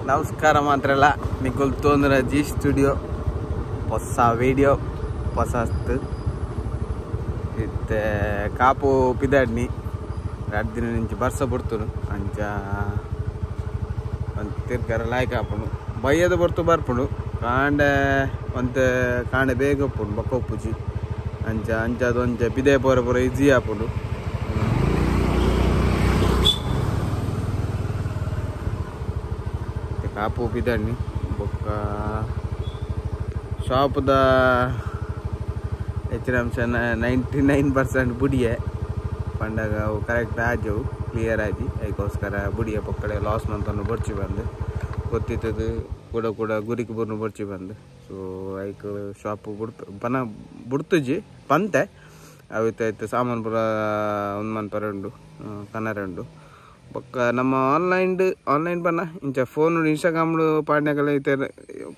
ನಮಸ್ಕಾರ ಮಾತ್ರಲ್ಲ ನಿಖುಲ್ ತೋಂದ್ರ G studio ಹೊಸ video ಹೊಸಸ್ತು ಇತ್ತೆ ಕಾಪು ಪಿದಾಡ್ನಿ 2 ದಿನ నుంచి ಬರ್ಸ ಬಿಡ್ತನು ಅಂಚ ಒಂದು ತಿರ್ಗಾರ ಲಾಯ್ಕ್ ಹಾಪುಂಡು ಬಯ್ಯದ ಬರ್ತು ಬರ್ಪುಂಡು ಕಾಂಡೆ ಒಂದು ಕಾಂಡೆ ಬೇಗ ಒಪ್ಪುಂಡು ಬಕ್ಕ ಒಪ್ಪುಜಿ ಅಂಚ ಅಂಚದು ಒಂಚ ಪಿದೆ ಪೂರ ಪೂರ ಈಜಿ ಹಾಪುಂಡು ಕಾಪು ಪಿದಾಡ್ನಿ ಬೊಕ್ಕ ಶಾಪ್ದ ಹೆಚ್ಚಿನ ಅಂಶ 99% ಬುಡಿಯೆ ಪಂಡಾಗ ಅವು ಕರೆಕ್ಟ್ ಆಜವು ಕ್ಲಿಯರ್ ಆಗಿ ಅದಕ್ಕೋಸ್ಕರ ಬುಡಿಯ ಪಕ್ಕಡೆ ಲಾಸ್ ಮಂತನ್ನು ಬರ್ಚಿ ಬಂದು ಗೊತ್ತಿತ್ತದು ಕೂಡ ಕೂಡ ಗುರಿಗೆ ಬುರ್ನು ಬರ್ಚಿ ಬಂದು ಸೊ ಐಕ್ ಶಾಪ್ ಪನ ಬುಡ್ತುಜಿ ಪಂತೆ ಅವಿತ್ತಾಯ್ತು ಸಾಮಾನು ಪುರ ಒಂದು ಮನ್ಪರುಂಡು ಕನ್ನರುಂಡು ಬೊಕ್ಕ ನಮ್ಮ ಆನ್ಲೈನ್ ಬನ್ನ ಇಂಚ ಫೋನ್ ಇನ್ಸ್ಟಾಗ್ರಾಮ್ಡು ಪಾಡ್ನಾಗೆಲ್ಲ ಇತ್ತು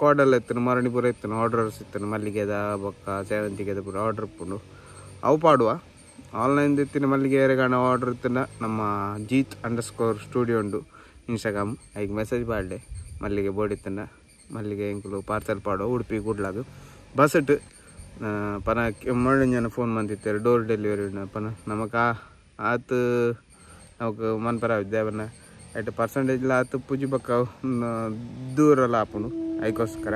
ಕೋಡೆಲ್ಲ ಇತ್ತು ಮರಣಿ ಪೂರ ಇತ್ತು ಆರ್ಡರ್ಸ್ ಇತ್ತು ಮಲ್ಲಿಗೆದ ಬೊಕ್ಕ ಸೇವಂತಿಗೆದ ಪೂರ ಆರ್ಡರ್ ಇಪ್ಪುಂಡು ಅವು ಪಾಡುವ ಆನ್ಲೈನ್ ಇತ್ತಿನ ಮಲ್ಲಿಗೆ ಏರೆಗಾಣ ಆರ್ಡರ್ ಇತ್ತಿನ ನಮ್ಮ jeet__ ಸ್ಟುಡಿಯೋ ಉಂಡು ಇನ್ಸ್ಟಾಗ್ರಾಮ್ ಐಗೆ ಮೆಸೇಜ್ ಪಾಡ್ಡೆ ಮಲ್ಲಿಗೆ ಬೋರ್ಡ್ ಮಲ್ಲಿಗೆ ಇಂಕುಲು ಪಾರ್ಸಲ್ ಪಾಡುವ ಉಡುಪಿ ಕೂಡ್ಲಾದು ಬಸ್ಸಟ್ ಪನ ಮೊಳ್ಳು ಜನ ಫೋನ್ ಬಂದಿತ್ತಾರೆ ಡೋರ್ ಡೆಲಿವರಿ ಪನ ನಮಕ ಆತು ನಾವು ಮನ್ಪರ ವಿದ್ಯಾವನ್ನ ಐಟ್ ಪರ್ಸೆಂಟೇಜ್ಲ ಆತು ಪೂಜಿ ಬಕ್ಕ ದೂರಲ್ಲ ಆಪುಂಡು ಅದಕ್ಕೋಸ್ಕರ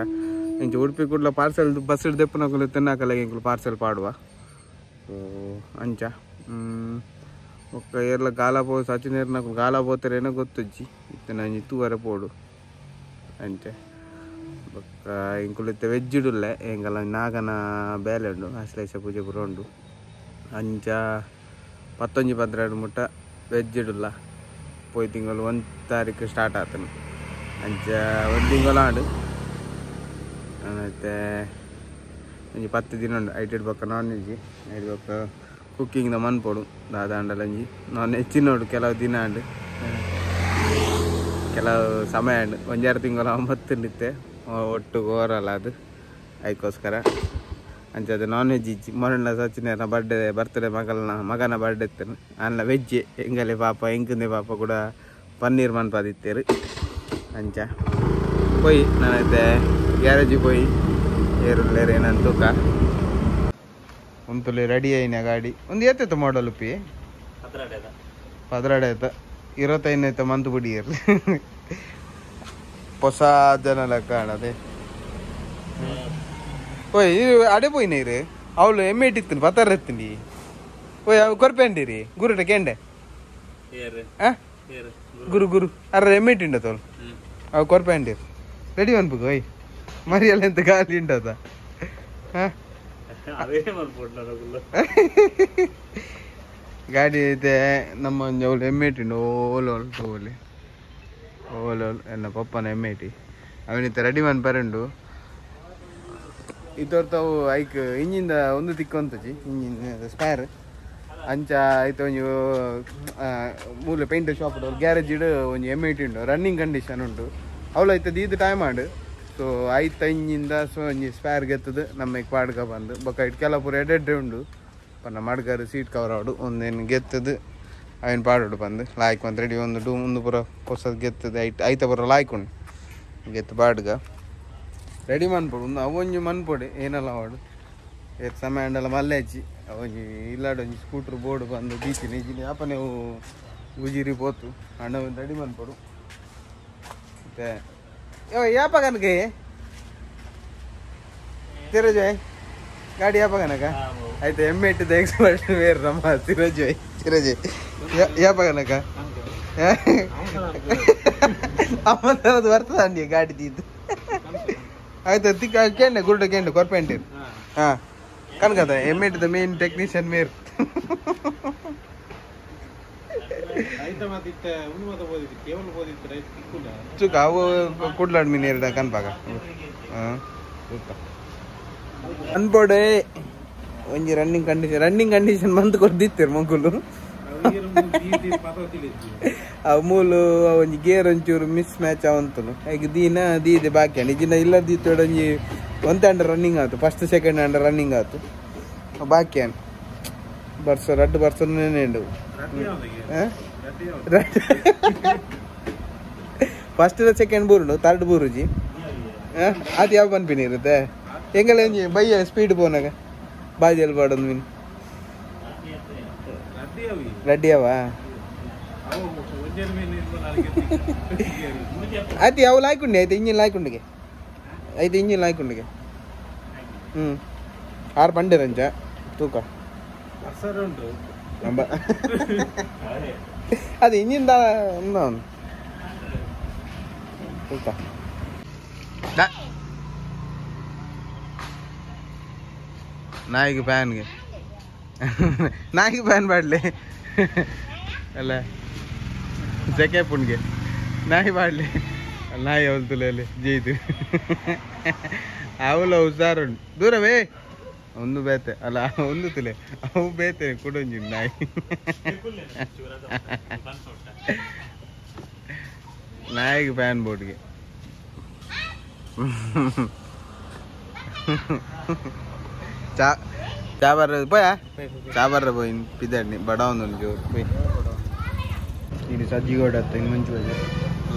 ಇಂಚ ಉಡುಪಿ ಕೂಡ್ಲ ಪಾರ್ಸಲ್ ಬಸ್ ಹಿಡ್ದೆಪ್ಪು ನಾವು ತಿನ್ನಾಕಲ್ಲ ಇಂಕುಲು ಪಾರ್ಸಲ್ ಪಾಡುವ ಸೊ ಅಂಚ ಒಕ್ಕ ಏರ್ಲ ಗಾಲ ಪೋ ಸಚಿನ್ ಏರ್ నాకు ಗಾಲ పోతారేనో ಗೊತ್ತಜ್ಜಿ ಇತ್ತು ನಾನು ಇತ್ತುವರೆ ಪೋಡು ಅಂಚೆ ಬೊಕ್ಕ ಇಂಕುಲು ಇತ್ತೆ ವೆಜ್ ಇಡುಲ್ಲೆ ಎಂಗಲ್ಲ ನಾಗನ ಬೇಲೆ ಉಂಡು ಅಶ್ಲೇಷ ಪೂಜೆ ಪುರ ಉಂಡು ಅಂಚ 11-12 ಮುಟ್ಟ ವೆಜ್ ಇಡುಲ್ಲ ಪೋಯ್ ತಿಂಗಳು 1 ತಾರೀಕು ಸ್ಟಾರ್ಟ್ ಆತನು ಅಂಚ 1 ತಿಂಗಳು ಆಡು ಮತ್ತೆ ಒಂಜಿ 10 ದಿನ ಉಂಡು ಐಟಿಡ್ ಬೊಕ್ಕ ನಾನ್ ವೆಜ್ ಐದು ಬೊಕ್ಕ ಕುಕ್ಕಿಂಗ್ದ ಮನ್ಪೊಡು ದಾದಾಂಡಲ ಒಂಜಿ ನಾನ್ ಹೆಚ್ಚಿನೋಡು ಕೆಲವು ದಿನ ಆಂಡು ಕೆಲವು ಸಮಯ ಉಂಡು 1-2 ತಿಂಗಳು 9 ಇತ್ತೆ ಒಟ್ಟು ಓರಲ್ಲ ಅದು ಅದಕ್ಕೋಸ್ಕರ ಅಂಚದು ನಾನ್ ವೆಜ್ ಇಜ್ಜಿ ಮೊರಣ್ಣ ಸಚಿನ ಬರ್ತ್ಡೇ ಮಗನ ಬರ್ಡೇ ಇತ್ತನು ಅಲ್ಲ ವೆಜ್ ಎಂಗಲೆ ಪಾಪ ಎಂಕಂದೆ ಪಾಪ ಕೂಡ ಪನ್ನೀರ್ ಮನ್ಪಾದಿತ್ತೇರು ಅಂಚ ಪೋಯಿ ನಾನೈತೆ ಗ್ಯಾರೇಜಿಗೆ ಪೋಯಿ ಏರುಲ್ಲೇರು ಏನಂತ ತೂಕ ಒಂತುಲಿ ರೆಡಿ ಆಯ್ನ ಗಾಡಿ ಒಂದು ಏತೈತ ಮಾಡಲ್ ಪಿ 12 ಆಯ್ತ 25 ಆಯ್ತ ಮಂತ್ ಬಿಡಿ ಇರ್ಲಿ ಹೊಸ ಜನ ಲೆಕ್ಕ ಕಾಣದೆ ಓಯ್ ಅಡೆ ಪೋಯ್ನ ಇರು ಅವಳು ಎಮ್ಮೆ ಇಟ್ಟಿತ್ತು ಪತ್ತಾರ ಎತ್ತೀನಿ ಓಯ್ ಅವು ಕೊರ್ಪೆಂಡಿರಿ ಗುರುಟ ಕೆಂಡೆ ಗುರು ಅರ್ರ ಎಮ್ಮೆ ಇಟ್ಟಿಂಡ ತೋಳು ಅವು ಕೊರ್ಪೆಂಡಿರು ರೆಡಿ ಅನ್ಬೇಕು ಓಯ್ ಮರಿಯಲ್ಲ ಎಂತ ಗಾಲಿ ಉಂಟದ ಗಾಡಿ ಐತೆ ನಮ್ಮ ಒಂದು ಅವಳು ಎಮ್ಮೆ ಇಟ್ಟಿಂಡು ಓಲಿ ಎನ್ನ ಪಪ್ಪನ ಎಮ್ಮೆ ಇಟ್ಟಿ ಅವನಿತ್ತ ರೆಡಿ ಮನ್ಪರುಂಡು ಇತ್ತೋರ್ತಾವು ಐಕ್ ಇಂಜಿನ್ದ ಒಂದು ತಿಕ್ಕೊಂತಜಿ ಇಂಜಿನ್ ಸ್ಪೇರ್ ಅಂಚ ಆಯ್ತು ಒಂಜಿ ಮೂಲೆ ಪೇಂಟ್ ಶಾಪ್ ಗ್ಯಾರೇಜ್ ಇಡು ಒಂಜಿ ಎಮ್ಮೆ ಇಟ್ಟಿಂಡು ರನ್ನಿಂಗ್ ಕಂಡೀಷನ್ ಉಂಟು ಅವಳು ಆಯ್ತದ ಇದು ಟೈಮ್ ಆಡು ಸೊ ಆಯ್ತು ಇಂಜಿನ್ದ ಸೊ ಒಂಜಿ ಸ್ಪೇರ್ ಗೆತ್ತದು ನಮ್ಮ ಪಾಡ್ಕ ಬಂದು ಬೊಕ್ಕ ಇಟ್ಟು ಕೆಲ ಪೂರ ಎಡ್ಡೆ ಉಂಡು ಪನ್ನ ಮಡ್ಗಾರು ಸೀಟ್ ಕವರ್ ಆಡು ಒಂದೇನು ಗೆತ್ತದು ಅವನು ಪಾಡೋಡು ಬಂದು ಲಾಯ್ಕ್ ಒಂದು ರೆಡಿ ಒಂದು ಪೂರ ಹೊಸದು ಗೆತ್ತದು ಐತ ಪೂರ ಲಾಯ್ಕ್ ಉಂಡು ಗೆತ್ತು ಪಾಡ್ಗ ರೆಡಿ ಮನ್ಪೊಡು ಅವೊಂಜಿ ಮನ್ಪೊಡೆ ಏನಲ್ಲ ವಾಡು ಏತ್ ಸಮಯ ಅಂಡಲ್ಲ ಮಲ್ಲೆ ಹಚ್ಚಿ ಅವೊಂಜಿ ಇಲ್ಲಾಡು ಒಂಜಿ ಸ್ಕೂಟ್ರ್ ಬೋರ್ಡ್ ಬಂದು ಬೀಚಿನ ಈಜಿನಿ ಅಪ್ಪನೇ ಉಜಿರಿ ಪೋತು ಅಣ್ಣ ಒಂದು ರೆಡಿ ಮನ್ಪೊಡು ಮತ್ತೆ ಯಾಪ ಕನಕೆ ಸಿರೋಜಯ್ ಗಾಡಿ ಯಾಪ ಕನಕ ಆಯ್ತು ಎಮ್ಮೆ ಇಟ್ಟಿದ್ದ ಎಕ್ಸ್ಪರ್ಟ್ ಬೇರೆ ನಮ್ಮ ಸಿರೋಜಯ್ ಯಾಪ ಕನಕ ಅಮ್ಮದು ಬರ್ತದ ಅಂಡಿ ಗಾಡಿ ತೀದ್ದು ಆಯ್ತು ತಿಕ್ಕ ಕೇಂಡೆ ಗುರುಡ ಕೇಂಡೆ ಕೊರ್ಪೆಂಟೀರು ಹಾಂ ಕನಕದ ಎಮ್ಮೆ ಇಟ್ಟಿದ್ದ ಮೇನ್ ಟೆಕ್ನಿಷಿಯನ್ ಮೇರ್ ಚುಕ್ಕ ಅವು ಕುಡ್ಲಾಡ್ ಮೀನು ಎರಡು ಕನ್ಪಾಗ ಅನ್ಬೋಡೆ ಒಂಜಿ ರನ್ನಿಂಗ್ ಕಂಡೀಷನ್ ಮಂತ್ ಕೊಡ್ದಿತ್ತೇರು ಮಗುಲು ಅವು ಮೂಲು ಒಂಜಿ ಗೇರ್ ಒಂಚೂರು ಮಿಸ್ ಮ್ಯಾಚ್ ಅವಂತನು ಈಗ ದೀದೆ ಬಾಕಿ ನಿಜಿನ ಇಲ್ಲ ದೀತೋಡ ಒಂಜಿ 1 ಅಂಡರ್ ರನ್ನಿಂಗ್ ಆಯ್ತು ಫಸ್ಟ್ ಸೆಕೆಂಡ್ ಅಂಡರ್ ರನ್ನಿಂಗ್ ಆಯ್ತು ಬಾಕಿ ಬರ್ಸ 2 ಬರ್ಸನೇ ಫಸ್ಟ್ ಸೆಕೆಂಡ್ ಬೂರುಂಡು ಥರ್ಡ್ ಬೂರುಜಿ ಅದು ಯಾವ ಪನ್ಪಿನಿ ಇರುತ್ತೆ ಹೆಂಗೆಲ್ಲ ಬಯ್ಯ ಸ್ಪೀಡ್ ಪೋನಾಗ ಬಾಜಿಯಲ್ಲಿ ಬಾಡೋದು ಮೀನು ರೆಡ್ಡಿ ಅವ ಆಯ್ತು ಯಾವ ಲಾಯ್ಕೊಂಡೆ ಆಯ್ತು ಇಂಜಿನ್ ಲಾಯ್ಕೊಂಡಿಗೆ ಆಯ್ತು ಇಂಜಿನ್ ಲಾಯ್ಕೊಂಡಿಗೆ 6 ಪಂಡೆ ರಂಚ ತೂಕ ಅದು ಇಂಜಿನ್ ಅವನು ತೂಕ ನಾಯಿಗೆ ಫ್ಯಾನ್ಗೆ ನಾಯಿಗೆ ಫ್ಯಾನ್ ಬಾಡ್ಲಿ ಅಲ್ಲ ಸೆಕೆ ಪುಣ್ಗೆ ನಾಯಿ ಬಾಡ್ಲಿ ನಾಯಿ ಅವಳು ತುಲೆಯಲ್ಲಿ ಜೀದು ಅವಳು ಹುಷಾರುಂಟು ದೂರವೇ ಒಂದು ಬೇತೆ ಅಲ್ಲ ಒಂದು ತುಲೆ ಅವು ಬೇತೆ ಕೊಡೊಂಜಿ ನಾಯಿ ನಾಯಿಗೆ ಫ್ಯಾನ್ ಬೋರ್ಡ್ಗೆ చాబర్ పోయా చాబర్ పోయి పిద్దాడిని బడా ఉంది పోయి ఇది సజ్జిగోడ వస్తాయి మంచిగా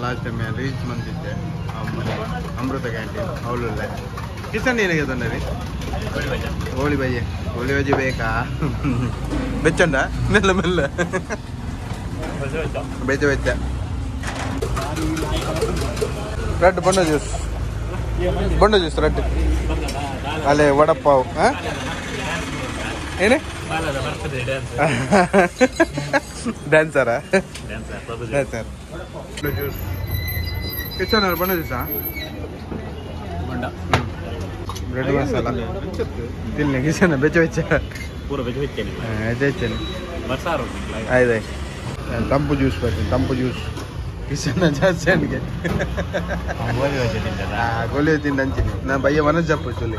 లాస్ట్ టైం రీచ్ మంత్ ఇచ్చే అమృత క్యాంటీన్ అవులు కిసన్ ನೀನು ಹೇಗದನ್ನರಿ ಹೋಳಿ ಬಜ್ಜಿ ಬೇಕಾ ಬೆಚ್ಚಂಡ ಮೆಲ್ಲ ಮೆಲ್ಲ ಬೆಚ್ಚ ರೆಡ್ ಬೊಂಡ ಜ್ಯೂಸ್ ರೆಡ್ ಅಲ್ಲೇ ವಡಪಾವ್ ಏನೇ ಡ್ಯಾನ್ಸರಾ ಡ್ಯಾನ್ಸರ್ ಜ್ಯೂಸ್ ಕಿಚನ್ ಬಣ್ಣ ಜ್ಯೂಸಾ ಬ್ರೆಡ್ ಮಸಾಲ ತಿನ್ನಿ ಕಿಚನ್ ಬೆಚ್ಚ ಆಯ್ತು ತಂಪು ಜ್ಯೂಸ್ ಬರ್ತೀನಿ ತಂಪು ಜ್ಯೂಸ್ ಕಿಸನ್ನ ಜಾಸ್ತಿ ನನಗೆ ಗೋಲಿ ತಿಂದು ಹಂಚಿನಿ ನಾ ಬಯ್ಯ ಮನಸ್ಸು ಜಪ್ಪು ಚೊಲ್ಲಿ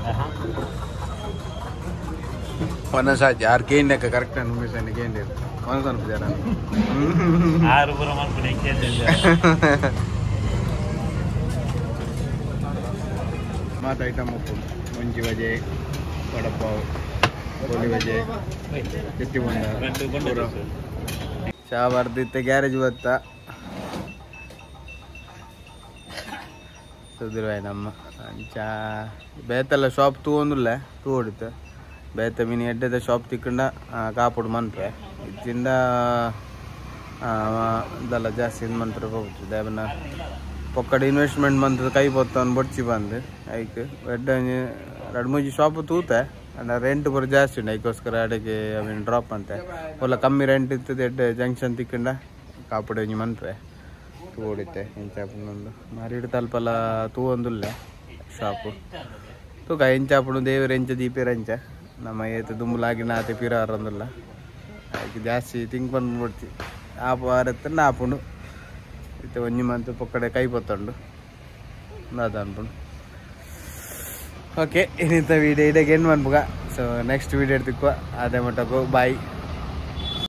ಮನಸ್ಸಾಚಿ 6 ಕೇಂದ್ರಕ್ಕೆ ಕರೆಕ್ಟ್ ಮುಗಿಸಾನೆ ಕೇಂದ್ರ ಮನಸ್ಸು ಅನ್ಪಿದಾರ ಮಾತು ಐಟಮ್ ಉಪ್ಪು ಮುಂಚಿ ಬಜೆ ವಡಪಾವ್ ಗೋಲಿ ಬಜೆ ಎತ್ತಿ ಬಂಡ ಚಾ ಬರ್ದಿತ್ತೆ ಗ್ಯಾರೇಜ್ ಬತ್ತ ಸುಧೀರ್ವಾಯ್ ನಮ್ಮ ಚಾ ಬೇತೆಲ್ಲ ಶಾಪ್ ತೂಂದಿಲ್ಲ ತೂ ಹೊಡಿತು ಬೇತೆ ಮೀನು ಎಡ್ಡೆದ ಶಾಪ್ ತಿಕ್ಕಂಡ ಕಾಪುಡು ಮನ್ಪೆ ಇದ್ದಿಂದ ಇದೆಲ್ಲ ಜಾಸ್ತಿ ಇದು ಮಂತ್ರ ಹೋಗ್ತದೆ ದೇವನ ಪೊಕ್ಕಡೆ ಇನ್ವೆಸ್ಟ್ಮೆಂಟ್ ಮಂತ್ರದ ಕೈ ಬೊತ್ತವನು ಬಡ್ಚಿ ಬಂದು ಐಕ್ ಎಡ್ಡ 2-3 ಶಾಪ್ ತೂತೆ ಅಂದ್ರೆ ರೆಂಟ್ ಬರೋ ಜಾಸ್ತಿ ಉಂಟು ಅದಕ್ಕೋಸ್ಕರ ಅಡಿಗೆ ಅವೇನು ಡ್ರಾಪ್ ಅಂತೆ ಒಲ್ಲ ಕಮ್ಮಿ ರೆಂಟ್ ಇರ್ತದೆ ಎಡ್ಡೆ ಜಂಕ್ಷನ್ ತಿಕ್ಕಂಡ ಕಾಪುಡು ಒಂಜಿ ಮನ್ಪೆ ತೂ ಹೊಡಿತೆ ಇಂಚಾಪುನೊಂದು ಮಾರಿಡು ತಲ್ಪಲ್ಲ ತೂ ಒಂದುಲ್ಲೆ ಶಾಪು ತೂಕ ಇಂಚಾಪುಡು ದೇವರು ಎಂಚ ದೀಪೇರ ಎಂಚ ನಮ್ಮ ಏತು ದುಂಬುಲಾಗಿ ನಾತೆ ಪಿರಾರಂದಿಲ್ಲ ಅದಕ್ಕೆ ಜಾಸ್ತಿ ತಿಂಕ್ ಬಂದ್ಬಿಡ್ತಿ ಆಪುವಾರತ್ತ ನಾಪುಂಡು ಇತ್ತೆ ಒಂಜಿ ಮಂತ್ ಪೊಕ್ಕಡೆ ಕೈ ಪೊತ್ತಂಡು ಅದು ಅನ್ಪುಂಡು ಓಕೆ ಇನ್ನಿಂತ ವೀಡಿಯೋ ಇಡಗೆ ಏನು ಅನ್ಪುಗ ಸೊ ನೆಕ್ಸ್ಟ್ ವೀಡಿಯೋ ತಿಕ್ಕುವ ಅದೇ ಮಟ್ಟಕ್ಕೂ ಬಾಯ್